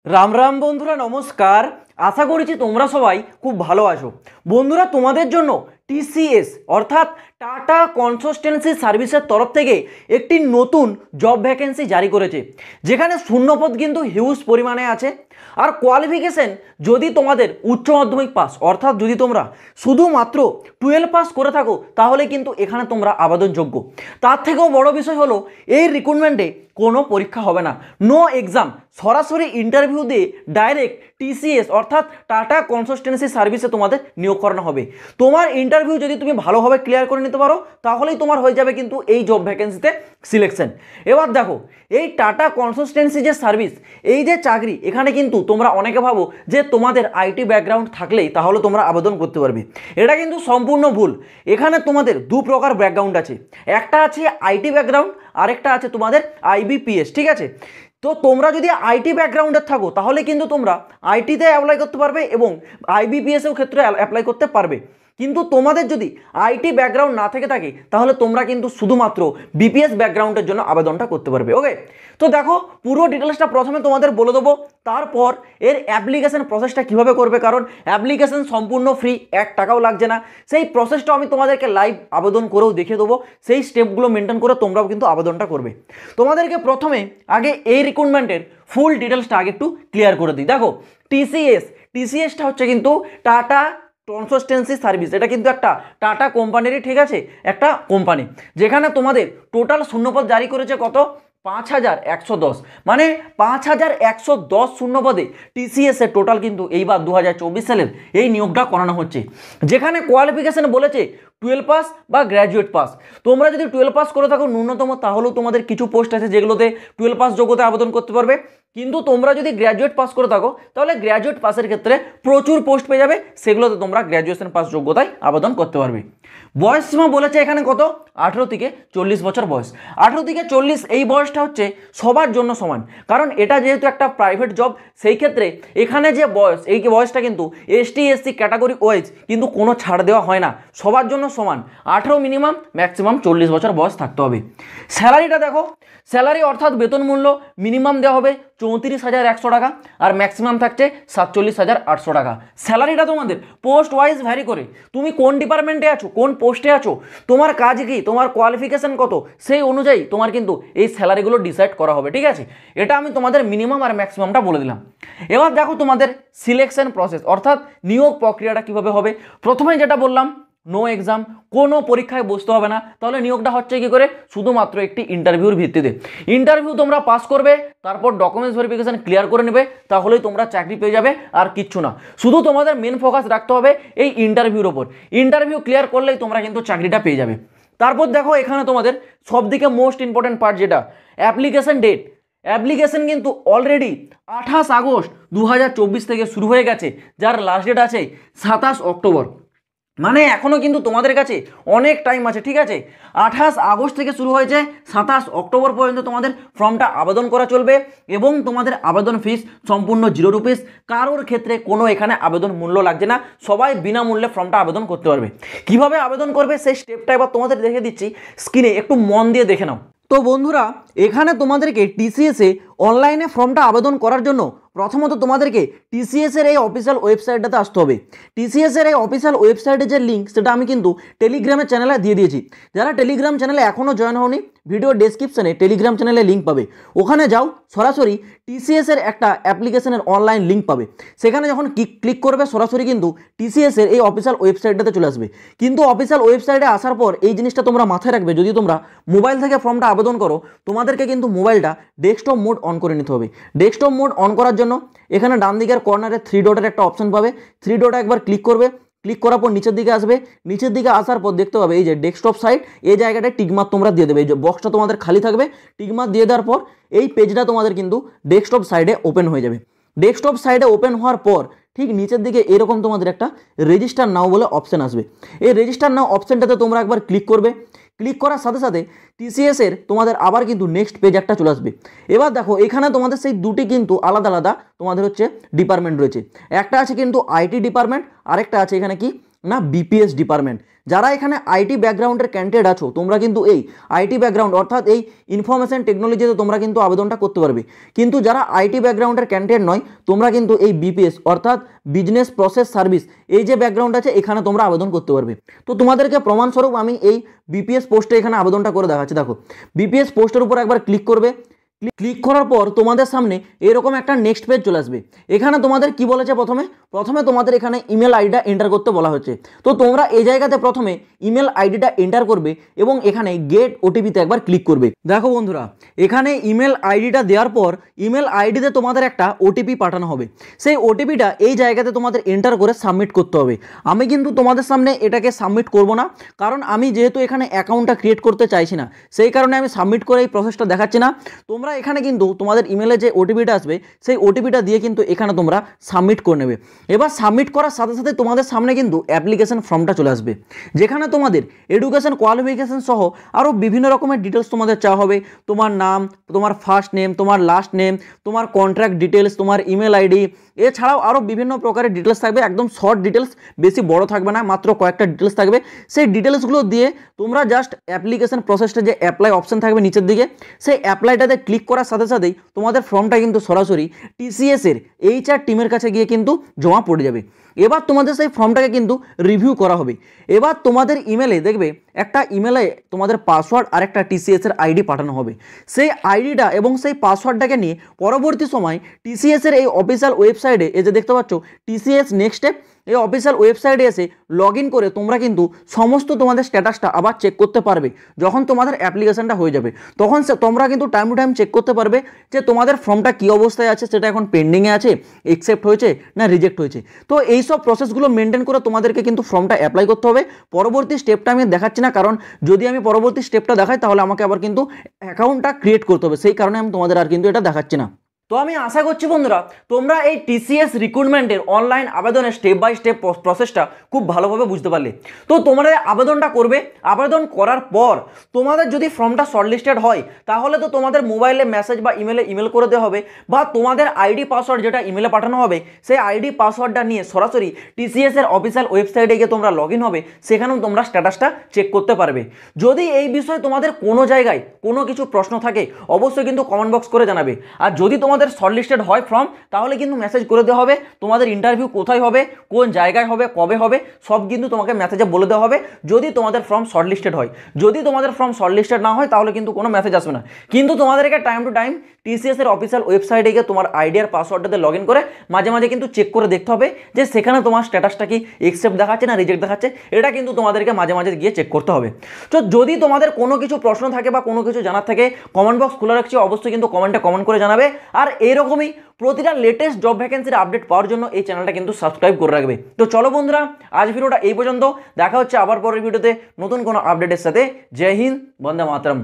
রাম রাম বন্ধুরা, নমস্কার। আশা করছি তোমরা সবাই খুব ভালো আছো। বন্ধুরা, তোমাদের জন্য টিসিএস অর্থাৎ টাটা কনসালটেন্সি সার্ভিসের তরফ থেকে একটি নতুন জব ভ্যাকেন্সি জারি করেছে, যেখানে শূন্যপদ কিন্তু হিউজ পরিমাণে আছে। আর কোয়ালিফিকেশন যদি তোমাদের উচ্চ মাধ্যমিক পাস অর্থাৎ যদি তোমরা শুধুমাত্র 12 পাস করে থাকো তাহলে কিন্তু এখানে তোমরা আবেদনযোগ্য। তার থেকেও বড় বিষয় হলো এই রিক্রুটমেন্টে কোনো পরীক্ষা হবে না, নো এক্সাম, সরাসরি ইন্টারভিউ দিয়ে ডাইরেক্ট টিসিএস অর্থাৎ টাটা কনসালটেন্সি সার্ভিসে তোমাদের নিয়োগ করানো হবে। তোমার ইন্টারভিউ যদি তুমি ভালোভাবে ক্লিয়ার করে নিতে পারো তাহলেই তোমার হয়ে যাবে কিন্তু এই জব ভ্যাকেন্সিতে সিলেকশন। এবার দেখো, এই টাটা কনসালটেন্সি যে সার্ভিস, এই যে চাকরি, এখানে কিন্তু তোমরা অনেকে ভাবো যে তোমাদের আইটি ব্যাকগ্রাউন্ড থাকলেই তাহলে তোমরা আবেদন করতে পারবে। এটা কিন্তু সম্পূর্ণ ভুল। এখানে তোমাদের দু প্রকার ব্যাকগ্রাউন্ড আছে, একটা আছে আইটি ব্যাকগ্রাউন্ড, আরেকটা আছে তোমাদের আইবিপিএস। ঠিক আছে, তো তোমরা যদি আইটি ব্যাকগ্রাউন্ডের থাকো তাহলে কিন্তু তোমরা আইটিতে অ্যাপ্লাই করতে পারবে এবং আইবিপিএসের ক্ষেত্রে অ্যাপ্লাই করতে পারবে। কিন্তু তোমাদের যদি আইটি ব্যাকগ্রাউন্ড না থেকে থাকে তাহলে তোমরা কিন্তু শুধুমাত্র বিপিএস ব্যাকগ্রাউন্ডের জন্য আবেদনটা করতে পারবে। ওকে, তো দেখো পুরো ডিটেলসটা প্রথমে তোমাদের বলে দেবো, তারপর এর অ্যাপ্লিকেশন প্রসেসটা কীভাবে করবে, কারণ অ্যাপ্লিকেশন সম্পূর্ণ ফ্রি, 1 টাকাও লাগছে না। সেই প্রসেসটা আমি তোমাদেরকে লাইভ আবেদন করেও দেখিয়ে দেবো, সেই স্টেপগুলো মেনটেন করে তোমরাও কিন্তু আবেদনটা করবে। তোমাদেরকে প্রথমে আগে এই রিক্রুটমেন্টের ফুল ডিটেলসটা আগে একটু ক্লিয়ার করে দিই। দেখো, টিসিএসটা হচ্ছে কিন্তু টাটা কনসালটেন্সি সার্ভিস। এটা কিন্তু একটা টাটা কোম্পানিরই, ঠিক আছে, একটা কোম্পানি, যেখানে তোমাদের টোটাল শূন্যপদ জারি করেছে কত, 5110। মানে 5110 শূন্যপদে টিসিএস এর টোটাল কিন্তু এইবার 2024 সালের এই নিয়োগটা করানো হচ্ছে। যেখানে কোয়ালিফিকেশন বলেছে 12 পাস বা গ্র্যাজুয়েট পাস। তোমরা যদি 12 পাস করে থাকো ন্যূনতম, তাহলেও তোমাদের কিছু পোস্ট আছে যেগুলোতে 12 পাস যোগ্যতা আবেদন করতে পারবে। কিন্তু তোমরা যদি গ্র্যাজুয়েট পাস করে থাকো তাহলে গ্র্যাজুয়েট পাসের ক্ষেত্রে প্রচুর পোস্ট পেয়ে যাবে, সেগুলোতে তোমরা গ্র্যাজুয়েশন পাস যোগ্যতায় আবেদন করতে পারবে। বয়স সীমা বলেছে এখানে কত, 18 থেকে 40 বছর বয়স। 18 থেকে 40 এই বয়সটা হচ্ছে সবার জন্য সমান, কারণ এটা যেহেতু একটা প্রাইভেট জব, সেই ক্ষেত্রে এখানে যে বয়স, এই বয়সটা কিন্তু এসটি এসসি ক্যাটাগরি ওয়াইজ কিন্তু কোনো ছাড় দেওয়া হয় না, সবার জন্য সমান। 18 মিনিমাম, ম্যাক্সিমাম 40 বছর বয়স থাকতে হবে। স্যালারিটা দেখো, স্যালারি অর্থাৎ বেতন মূল্য মিনিমাম দেওয়া হবে 34,100 টাকা আর ম্যাক্সিমাম থাকছে 47,800 টাকা। স্যালারিটা তোমাদের পোস্ট ওয়াইজ ভ্যারি করে, তুমি কোন ডিপার্টমেন্টে আছো, কোন পোস্টে আছো, তোমার কাজ কি, তোমার কোয়ালিফিকেশন কত, সেই অনুযায়ী তোমার কিন্তু এই স্যালারিগুলো ডিসাইড করা হবে। ঠিক আছে, এটা আমি তোমাদের মিনিমাম আর ম্যাক্সিমামটা বলে দিলাম। এবার দেখো তোমাদের সিলেকশন প্রসেস অর্থাৎ নিয়োগ প্রক্রিয়াটা কিভাবে হবে। প্রথমে যেটা বললাম, নো এক্সাম, কোনো পরীক্ষায় বসতে হবে না। তাহলে নিয়োগটা হচ্ছে কি করে, শুধুমাত্র একটি ইন্টারভিউর ভিত্তিতে। ইন্টারভিউ তোমরা পাস করবে, তারপর ডকুমেন্টস ভেরিফিকেশন ক্লিয়ার করে নেবে, তাহলেই তোমরা চাকরি পেয়ে যাবে, আর কিচ্ছু না। শুধু তোমাদের মেন ফোকাস রাখতে হবে এই ইন্টারভিউর ওপর। ইন্টারভিউ ক্লিয়ার করলেই তোমরা কিন্তু চাকরিটা পেয়ে যাবে। তারপর দেখো, এখানে তোমাদের সবথেকে মোস্ট ইম্পর্টেন্ট পার্ট যেটা, অ্যাপ্লিকেশন ডেট। অ্যাপ্লিকেশন কিন্তু অলরেডি 28 আগস্ট 2024 থেকে শুরু হয়ে গেছে, যার লাস্ট ডেট আছে 27 অক্টোবর। মানে এখনও কিন্তু তোমাদের কাছে অনেক টাইম আছে। ঠিক আছে, 28 আগস্ট থেকে শুরু হয়েছে, 27 অক্টোবর পর্যন্ত তোমাদের ফর্মটা আবেদন করা চলবে এবং তোমাদের আবেদন ফিস সম্পূর্ণ 0 রুপিস। কারোর ক্ষেত্রে কোনো এখানে আবেদন মূল্য লাগছে না, সবাই বিনামূল্যে ফর্মটা আবেদন করতে পারবে। কিভাবে আবেদন করবে সেই স্টেপটা এবার তোমাদের দেখে দিচ্ছি স্ক্রিনে, একটু মন দিয়ে দেখে নাও। তো বন্ধুরা, এখানে তোমাদেরকে টিসিএসে অনলাইনে ফর্মটা আবেদন করার জন্য প্রথমত তোমাদেরকে টিসিএসের এই অফিসিয়াল ওয়েবসাইটটাতে আসতে হবে। টিসিএসের এই অফিসিয়াল ওয়েবসাইটের যে লিঙ্ক, সেটা আমি কিন্তু টেলিগ্রামের চ্যানেলে দিয়ে দিয়েছি। যারা টেলিগ্রাম চ্যানেলে এখনও জয়েন হওনি, ভিডিও ডেসক্রিপশনে টেলিগ্রাম চ্যানেলে লিঙ্ক পাবে, ওখানে যাও, সরাসরি টিসিএসের একটা অ্যাপ্লিকেশনের অনলাইন লিঙ্ক পাবে। সেখানে যখন ক্লিক করবে সরাসরি কিন্তু টিসিএসের এই অফিসিয়াল ওয়েবসাইটটাতে চলে আসবে। কিন্তু অফিসিয়াল ওয়েবসাইটে আসার পর এই জিনিসটা তোমরা মাথায় রাখবে, যদি তোমরা মোবাইল থেকে ফর্মটা আবেদন করো তোমাদেরকে কিন্তু মোবাইলটা ডেস্কটপ মোড অন করে নিতে হবে। ডেস্কটপ মোড অন করার জন্য এখানে ডান দিকের কর্নারে 3 ডটের একটা অপশন পাবে, 3 ডটে একবার ক্লিক করবে। ক্লিক করার পর নিচের দিকে আসবে, নিচের দিকে আসার পর দেখতে পাবে এই যে ডেস্কটপ সাইট, এই জায়গাটায় টিকমার্ক তোমরা দিয়ে দেবে। এই যে বক্সটা তোমাদের খালি থাকবে, টিকমার্ক দিয়ে দেওয়ার পর এই পেজটা তোমাদের কিন্তু ডেস্কটপ সাইডে ওপেন হয়ে যাবে। ডেস্কটপ সাইডে ওপেন হওয়ার পর ঠিক নিচের দিকে এরকম তোমাদের একটা রেজিস্টার নাও বলে অপশন আসবে। এই রেজিস্টার নাও অপশনটাতে তোমরা একবার ক্লিক করবে। ক্লিক করার সাথে সাথে টিসিএসের তোমাদের আবার কিন্তু নেক্সট পেজ একটা চলে আসবে। এবার দেখো, এখানে তোমাদের সেই দুটি কিন্তু আলাদা আলাদা তোমাদের হচ্ছে ডিপার্টমেন্ট রয়েছে। একটা আছে কিন্তু আইটি ডিপার্টমেন্ট, আরেকটা আছে এখানে কি না বিপিএস ডিপার্টমেন্ট। যারা এখানে আইটি ব্যাকগ্রাউন্ডের ক্যান্ডিডেট আছো তোমরা কিন্তু এই আইটি ব্যাকগ্রাউন্ড অর্থাৎ এই ইনফরমেশন টেকনোলজিতে তোমরা কিন্তু আবেদনটা করতে পারবে। কিন্তু যারা আইটি ব্যাকগ্রাউন্ডের ক্যান্ডিডেট নয় তোমরা কিন্তু এই বিপিএস অর্থাৎ বিজনেস প্রসেস সার্ভিস এই যে ব্যাকগ্রাউন্ড আছে এখানে তোমরা আবেদন করতে পারবে। তো তোমাদেরকে প্রমাণস্বরূপ আমি এই বিপিএস পোস্টে এখানে আবেদনটা করে দেখাচ্ছি। দেখো বিপিএস পোস্টের উপর একবার ক্লিক করবে, ক্লিক করার পর তোমাদের সামনে এরকম একটা নেক্সট পেজ চলে আসবে। এখানে তোমাদের কি বলেছে, প্রথমে তোমাদের এখানে ইমেল আইডিটা এন্টার করতে বলা হচ্ছে। তো তোমরা এই জায়গাতে প্রথমে ইমেল আইডিটা এন্টার করবে এবং এখানে গেট ওটিপিতে একবার ক্লিক করবে। দেখো বন্ধুরা, এখানে ইমেল আইডিটা দেওয়ার পর ইমেল আইডিতে তোমাদের একটা ওটিপি পাঠানো হবে। সেই ওটিপিটা এই জায়গাতে তোমাদের এন্টার করে সাবমিট করতে হবে। আমি কিন্তু তোমাদের সামনে এটাকে সাবমিট করব না, কারণ আমি যেহেতু এখানে অ্যাকাউন্টটা ক্রিয়েট করতে চাইছি না, সেই কারণে আমি সাবমিট করে এই প্রসেসটা দেখাচ্ছি না। তোমরা এখানে কিন্তু তোমাদের ইমেলে যে ওটিপিটা আসবে সেই ওটিপিটা দিয়ে কিন্তু এখানে তোমরা সাবমিট করে নেবে। এবার সাবমিট করার সাথে সাথে তোমাদের সামনে কিন্তু অ্যাপ্লিকেশন ফর্মটা চলে আসবে, যেখানে তোমাদের এডুকেশন কোয়ালিফিকেশন সহ আরও বিভিন্ন রকমের ডিটেলস তোমাদের চাওয়া হবে। তোমার নাম, তোমার ফার্স্ট নেম, তোমার লাস্ট নেম, তোমার কন্ট্রাক্ট ডিটেলস, তোমার ইমেল আইডি, এছাড়াও আরও বিভিন্ন প্রকারের ডিটেলস থাকবে। একদম শর্ট ডিটেলস, বেশি বড় থাকবে না, মাত্র কয়েকটা ডিটেলস থাকবে। সেই ডিটেলসগুলো দিয়ে তোমরা জাস্ট অ্যাপ্লিকেশন প্রসেসটা যে অ্যাপ্লাই অপশন থাকবে নিচের দিকে, সেই অ্যাপ্লাইটাতে ক্লিক করার সাথে সাথেই তোমাদের ফর্মটা কিন্তু সরাসরি টিসিএসের এইচআর টিমের কাছে গিয়ে কিন্তু জমা পড়ে যাবে। এবার তোমাদের সেই ফর্মটাকে কিন্তু রিভিউ করা হবে। এবার তোমাদের ইমেলে দেখবে একটা ইমেলে তোমাদের পাসওয়ার্ড আর একটা টিসিএসের আইডি পাঠানো হবে। সেই আইডিটা এবং সেই পাসওয়ার্ডটাকে নিয়ে পরবর্তী সময় টিসিএসের এই অফিসিয়াল ওয়েবসাইটে এই যে দেখতে পাচ্ছ টিসিএস নেক্সট স্টেপ, এই অফিসিয়াল ওয়েবসাইটে এসে লগ ইন করে তোমরা কিন্তু সমস্ত তোমাদের স্ট্যাটাসটা আবার চেক করতে পারবে। যখন তোমাদের অ্যাপ্লিকেশনটা হয়ে যাবে তখন তোমরা কিন্তু টাইম টু টাইম চেক করতে পারবে যে তোমাদের ফর্মটা কী অবস্থায় আছে, সেটা এখন পেন্ডিংয়ে আছে, অ্যাকসেপ্ট হয়েছে না রিজেক্ট হয়েছে। তো এই সব প্রসেসগুলো মেনটেন করে তোমাদেরকে কিন্তু ফর্মটা অ্যাপ্লাই করতে হবে। পরবর্তী স্টেপটা আমি দেখাচ্ছি না, কারণ যদি আমি পরবর্তী স্টেপটা দেখাই তাহলে আমাকে আবার কিন্তু অ্যাকাউন্টটা ক্রিয়েট করতে হবে, সেই কারণে আমি তোমাদের আর কিন্তু এটা দেখাচ্ছি না। তো আমি আশা করছি বন্ধুরা তোমরা এই টিসিএস রিক্রুটমেন্টের অনলাইন আবেদনের স্টেপ বাই স্টেপ প্রসেসটা খুব ভালোভাবে বুঝতে পারলে। তো তোমরা আবেদনটা করবে, আবেদন করার পর তোমাদের যদি ফর্মটা শর্টলিস্টেড হয় তাহলে তো তোমাদের মোবাইলে মেসেজ বা ইমেল করে দেওয়া হবে, বা তোমাদের আইডি পাসওয়ার্ড যেটা ইমেলে পাঠানো হবে সেই আইডি পাসওয়ার্ডটা নিয়ে সরাসরি টিসিএস এর অফিসিয়াল ওয়েবসাইটে গিয়ে তোমরা লগ ইন হবে, সেখানেও তোমরা স্ট্যাটাসটা চেক করতে পারবে। যদি এই বিষয়ে তোমাদের কোনো জায়গায় কোনো কিছু প্রশ্ন থাকে অবশ্যই কিন্তু কমেন্ট বক্স করে জানাবে। আর যদি তোমাদের শর্টলিস্টেড হয় ফর্ম তাহলে কিন্তু মেসেজ করে দেওয়া হবে তোমাদের ইন্টারভিউ কোথায় হবে, কোন জায়গায় হবে, কবে হবে, সব কিন্তু তোমাকে মেসেজে বলে দেওয়া হবে যদি তোমাদের ফর্ম শর্টলিস্টেড হয়। যদি তোমাদের ফর্ম শর্টলিস্টেড না হয় তাহলে কিন্তু কোনো মেসেজ আসবে না। কিন্তু তোমাদেরকে টাইম টু টাইম টিসিএস এর অফিসিয়াল ওয়েবসাইটে গিয়ে তোমার আইডি আর পাসওয়ার্ডটাতে লগ ইন করে মাঝে মাঝে কিন্তু চেক করে দেখতে হবে যে সেখানে তোমার স্ট্যাটাসটা কি অ্যাকসেপ্ট দেখাচ্ছে না রিজেক্ট দেখাচ্ছে, এটা কিন্তু তোমাদেরকে মাঝে মাঝে গিয়ে চেক করতে হবে। তো যদি তোমাদের কোনো কিছু প্রশ্ন থাকে বা কোনো কিছু জানার থাকে কমেন্ট বক্স খোলা রাখছি, অবশ্যই কিন্তু কমেন্টে কমেন্ট করে জানাবে। আর এইরকমই প্রতিটা লেটেস্ট জব ভ্যাকেন্সির আপডেট পাওয়ার জন্য এই চ্যানেলটা কিন্তু সাবস্ক্রাইব করে রাখবে। তো চলো বন্ধুরা, আজ ভিডিওটা এই পর্যন্ত, দেখা হচ্ছে আবার পরের ভিডিওতে নতুন কোনো আপডেটের সাথে। জয় হিন্দ, বন্দে মাতরম।